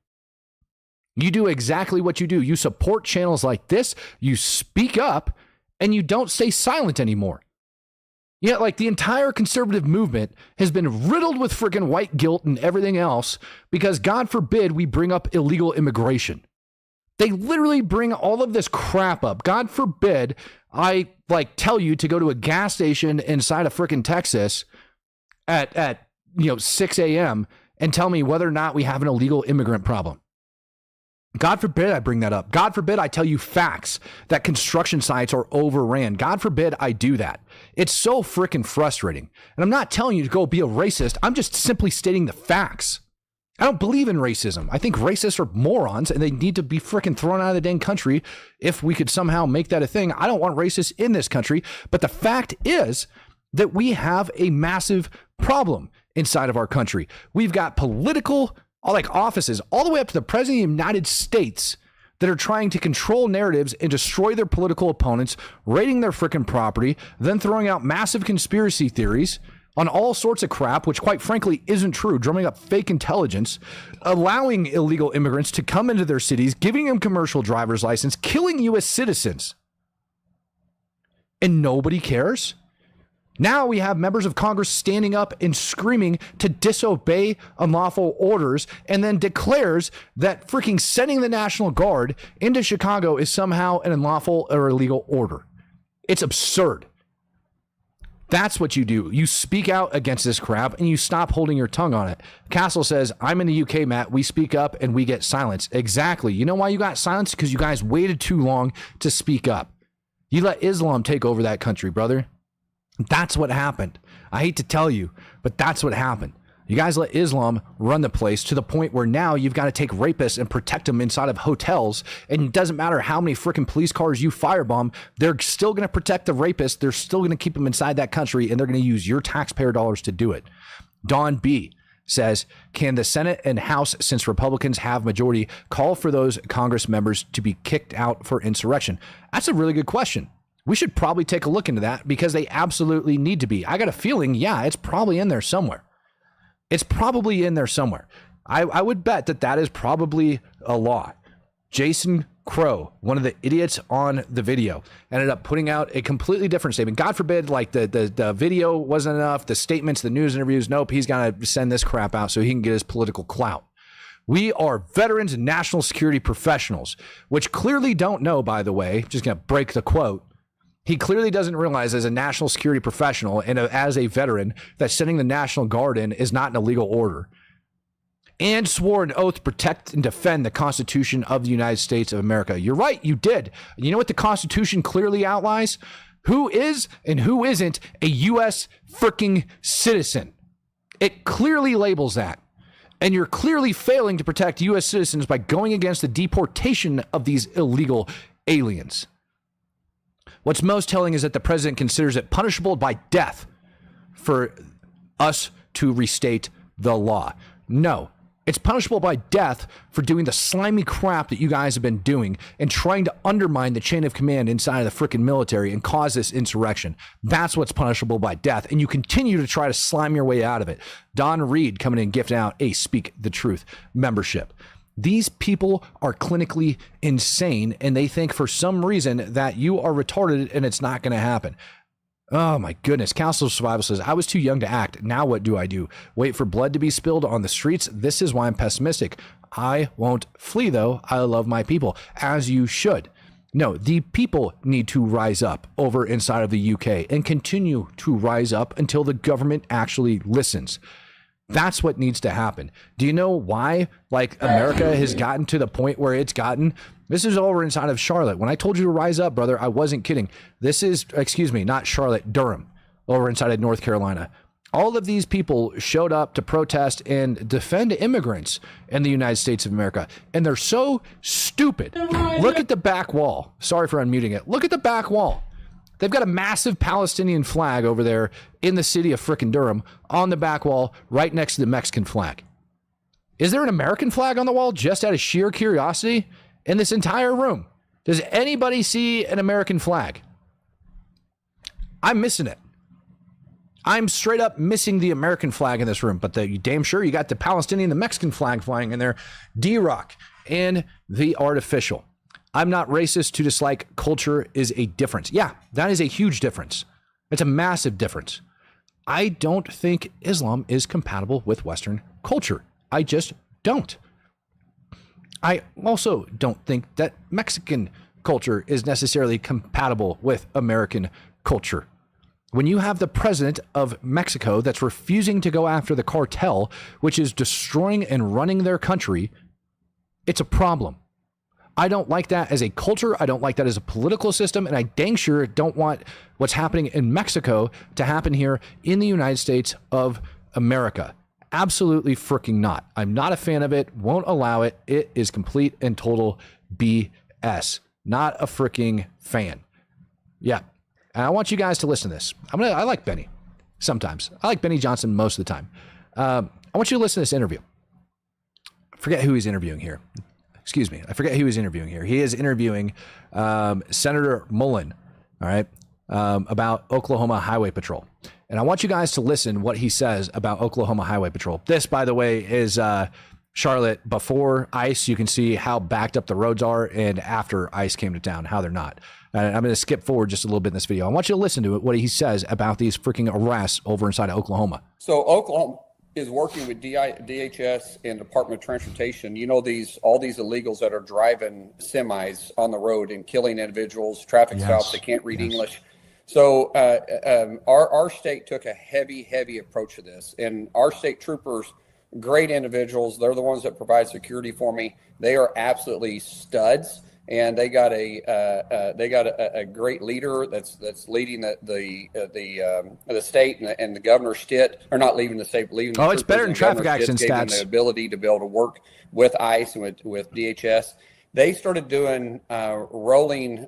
You do exactly what you do. You support channels like this, you speak up, and you don't stay silent anymore. Yeah, like the entire conservative movement has been riddled with freaking white guilt and everything else because, God forbid, we bring up illegal immigration. They literally bring all of this crap up. God forbid I tell you to go to a gas station inside of freaking Texas at 6 a.m. and tell me whether or not we have an illegal immigrant problem. God forbid I bring that up. God forbid I tell you facts that construction sites are overran. God forbid I do that. It's so freaking frustrating. And I'm not telling you to go be a racist. I'm just simply stating the facts. I don't believe in racism. I think racists are morons and they need to be freaking thrown out of the dang country if we could somehow make that a thing. I don't want racists in this country. But the fact is that we have a massive problem inside of our country. We've got political offices all the way up to the president of the United States that are trying to control narratives and destroy their political opponents, raiding their frickin' property, then throwing out massive conspiracy theories on all sorts of crap, which quite frankly isn't true, drumming up fake intelligence, allowing illegal immigrants to come into their cities, giving them commercial driver's license, killing U.S. citizens. And nobody cares? Now we have members of Congress standing up and screaming to disobey unlawful orders and then declares that freaking sending the National Guard into Chicago is somehow an unlawful or illegal order. It's absurd. That's what you do. You speak out against this crap and you stop holding your tongue on it. Castle says, I'm in the UK, Matt. We speak up and we get silence. Exactly. You know why you got silence? Because you guys waited too long to speak up. You let Islam take over that country, brother. That's what happened. I hate to tell you, but that's what happened. You guys let Islam run the place to the point where now you've got to take rapists and protect them inside of hotels. And it doesn't matter how many freaking police cars you firebomb. They're still going to protect the rapists. They're still going to keep them inside that country, and they're going to use your taxpayer dollars to do it. Don B says, can the Senate and House, since Republicans have majority, call for those Congress members to be kicked out for insurrection? That's a really good question. We should probably take a look into that because they absolutely need to be. I got a feeling, yeah, it's probably in there somewhere. It's probably in there somewhere. I would bet that is probably a law. Jason Crow, one of the idiots on the video, ended up putting out a completely different statement. God forbid, like the video wasn't enough, the statements, the news interviews. Nope, he's got to send this crap out so he can get his political clout. We are veterans and national security professionals, which clearly don't know, by the way, just going to break the quote. He clearly doesn't realize as a national security professional and as a veteran that sending the National Guard in is not an illegal order. And swore an oath to protect and defend the Constitution of the United States of America. You're right, you did. You know what the Constitution clearly outlines? Who is and who isn't a U.S. freaking citizen. It clearly labels that. And you're clearly failing to protect U.S. citizens by going against the deportation of these illegal aliens. What's most telling is that the president considers it punishable by death for us to restate the law. No. It's punishable by death for doing the slimy crap that you guys have been doing and trying to undermine the chain of command inside of the freaking military and cause this insurrection. That's what's punishable by death. And you continue to try to slime your way out of it. Don Reed coming in gifting out a Speak the Truth membership. These people are clinically insane and they think for some reason that you are retarded and it's not going to happen. Oh my goodness. Council of Survival says, I was too young to act. Now what do I do? Wait for blood to be spilled on the streets? This is why I'm pessimistic. I won't flee though. I love my people, as you should. No, the people need to rise up over inside of the UK and continue to rise up until the government actually listens. That's what needs to happen. Do you know why, like, America has gotten to the point where it's gotten? This is over inside of Charlotte. When I told you to rise up, brother, I wasn't kidding. This is, not Charlotte, Durham, over inside of North Carolina. All of these people showed up to protest and defend immigrants in the United States of America. And they're so stupid. Look at the back wall. Sorry for unmuting it. Look at the back wall. They've got a massive Palestinian flag over there in the city of frickin' Durham on the back wall right next to the Mexican flag. Is there an American flag on the wall just out of sheer curiosity in this entire room? Does anybody see an American flag? I'm missing it. I'm straight up missing the American flag in this room, but you damn sure you got the Palestinian, the Mexican flag flying in there, D-Rock, and the artificial. I'm not racist. To dislike culture is a difference. Yeah, that is a huge difference. It's a massive difference. I don't think Islam is compatible with Western culture. I just don't. I also don't think that Mexican culture is necessarily compatible with American culture. When you have the president of Mexico that's refusing to go after the cartel, which is destroying and running their country, it's a problem. I don't like that as a culture. I don't like that as a political system. And I dang sure don't want what's happening in Mexico to happen here in the United States of America. Absolutely freaking not. I'm not a fan of it. Won't allow it. It is complete and total BS. Not a freaking fan. Yeah. And I want you guys to listen to this. I like Benny sometimes. I like Benny Johnson most of the time. I want you to listen to this interview. Forget who he's interviewing here. Excuse me. I forget who he's interviewing here. He is interviewing Senator Mullen, all right, about Oklahoma Highway Patrol. And I want you guys to listen what he says about Oklahoma Highway Patrol. This, by the way, is Charlotte before ICE. You can see how backed up the roads are, and after ICE came to town, how they're not. I'm going to skip forward just a little bit in this video. I want you to listen to it, what he says about these freaking arrests over inside of Oklahoma. So Oklahoma is working with DHS and Department of Transportation. You know, all these illegals that are driving semis on the road and killing individuals, traffic stops, they can't read English. So our state took a heavy approach to this, and our state troopers, great individuals. They're the ones that provide security for me. They are absolutely studs. And they got a great leader that's leading the state, and the governor Stitt, or not leaving the state, leaving. Oh, it's better than traffic accident stats. The ability to be able to work with ICE and with DHS. They started doing rolling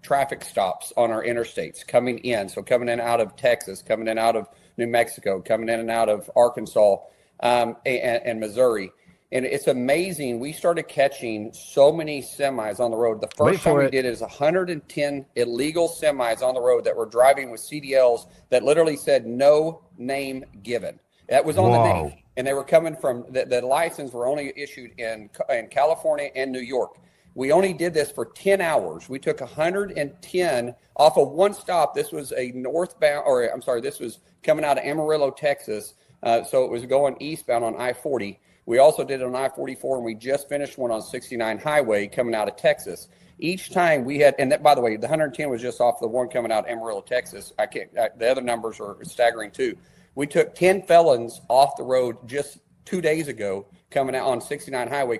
traffic stops on our interstates coming in. So coming in out of Texas, coming in out of New Mexico, coming in and out of Arkansas and Missouri. And it's amazing. We started catching so many semis on the road. The first time we did it is 110 illegal semis on the road that were driving with CDLs that literally said no name given. That was on the name. And they were coming from, the license were only issued in California and New York. We only did this for 10 hours. We took 110 off of one stop. This was a this was coming out of Amarillo, Texas. So it was going eastbound on I-40. We also did it on I-44, and we just finished one on 69 highway coming out of Texas. Each time we had, and that, by the way, the 110 was just off the one coming out of Amarillo, Texas. The other numbers are staggering too. We took 10 felons off the road just 2 days ago coming out on 69 highway.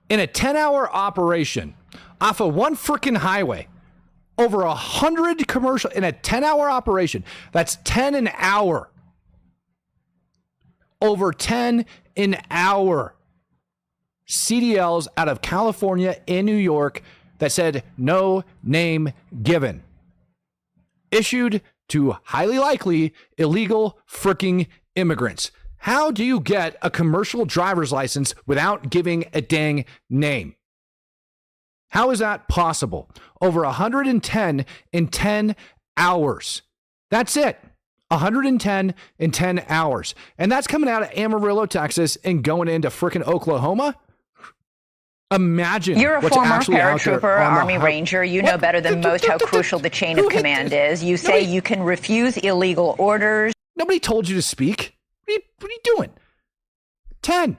In a 10-hour operation off of one freaking highway, over 100 commercial in a 10-hour operation. That's 10 an hour. Over 10 an hour. CDLs out of California and New York that said no name given. Issued to highly likely illegal freaking immigrants. How do you get a commercial driver's license without giving a dang name? How is that possible? Over 110 in 10 hours. That's it. 110 in 10 hours. And that's coming out of Amarillo, Texas and going into freaking Oklahoma? Imagine. You're a what's former actually paratrooper, Army Ranger. You know better than most how crucial the chain of command is. You say you can refuse illegal orders. Nobody told you to speak. What are you doing? 10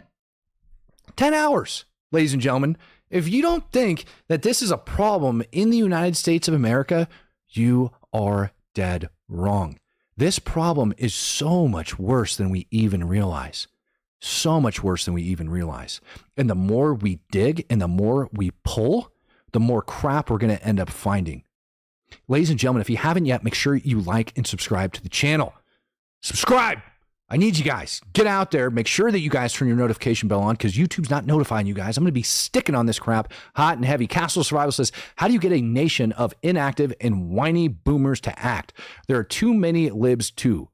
hours, ladies and gentlemen. If you don't think that this is a problem in the United States of America, you are dead wrong. This problem is so much worse than we even realize. So much worse than we even realize. And the more we dig and the more we pull, the more crap we're going to end up finding. Ladies and gentlemen, if you haven't yet, make sure you like and subscribe to the channel. Subscribe. I need you guys. Get out there. Make sure that you guys turn your notification bell on because YouTube's not notifying you guys. I'm going to be sticking on this crap hot and heavy. Castle Survival says, how do you get a nation of inactive and whiny boomers to act? There are too many libs too.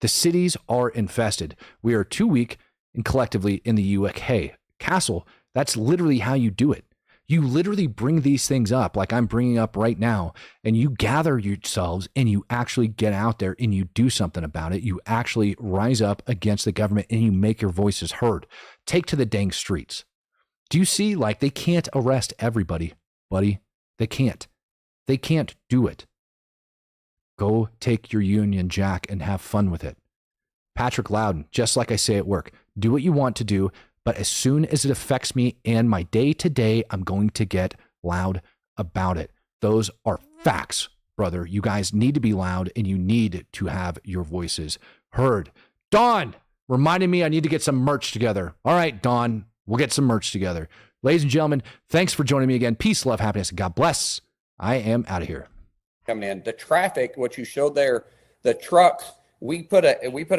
The cities are infested. We are too weak and collectively in the UK. Castle, that's literally how you do it. You literally bring these things up like I'm bringing up right now, and you gather yourselves and you actually get out there and you do something about it. You actually rise up against the government and you make your voices heard. Take to the dang streets. Do you see? Like, they can't arrest everybody, buddy. They can't. They can't do it. Go take your Union Jack and have fun with it. Patrick Loudon, just like I say at work, do what you want to do. But as soon as it affects me and my day-to-day, I'm going to get loud about it. Those are facts, brother. You guys need to be loud and you need to have your voices heard. Dawn reminded me I need to get some merch together. All right, Dawn, we'll get some merch together. Ladies and gentlemen, thanks for joining me again. Peace, love, happiness, and God bless. I am out of here. Coming in. The traffic, what you showed there, the trucks, we put an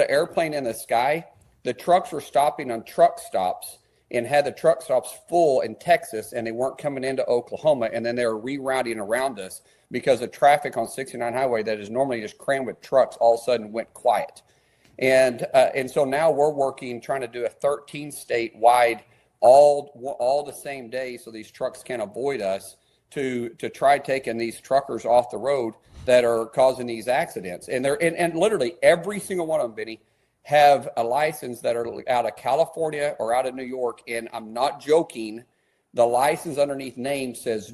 airplane in the sky. The trucks were stopping on truck stops and had the truck stops full in Texas, and they weren't coming into Oklahoma. And then they were rerouting around us because the traffic on 69 highway that is normally just crammed with trucks all of a sudden went quiet. And so now we're working, trying to do a 13 state wide, all the same day, so these trucks can't avoid us, to try taking these truckers off the road that are causing these accidents. And and literally every single one of them, Benny, have a license that are out of California or out of New York. And I'm not joking. The license underneath name says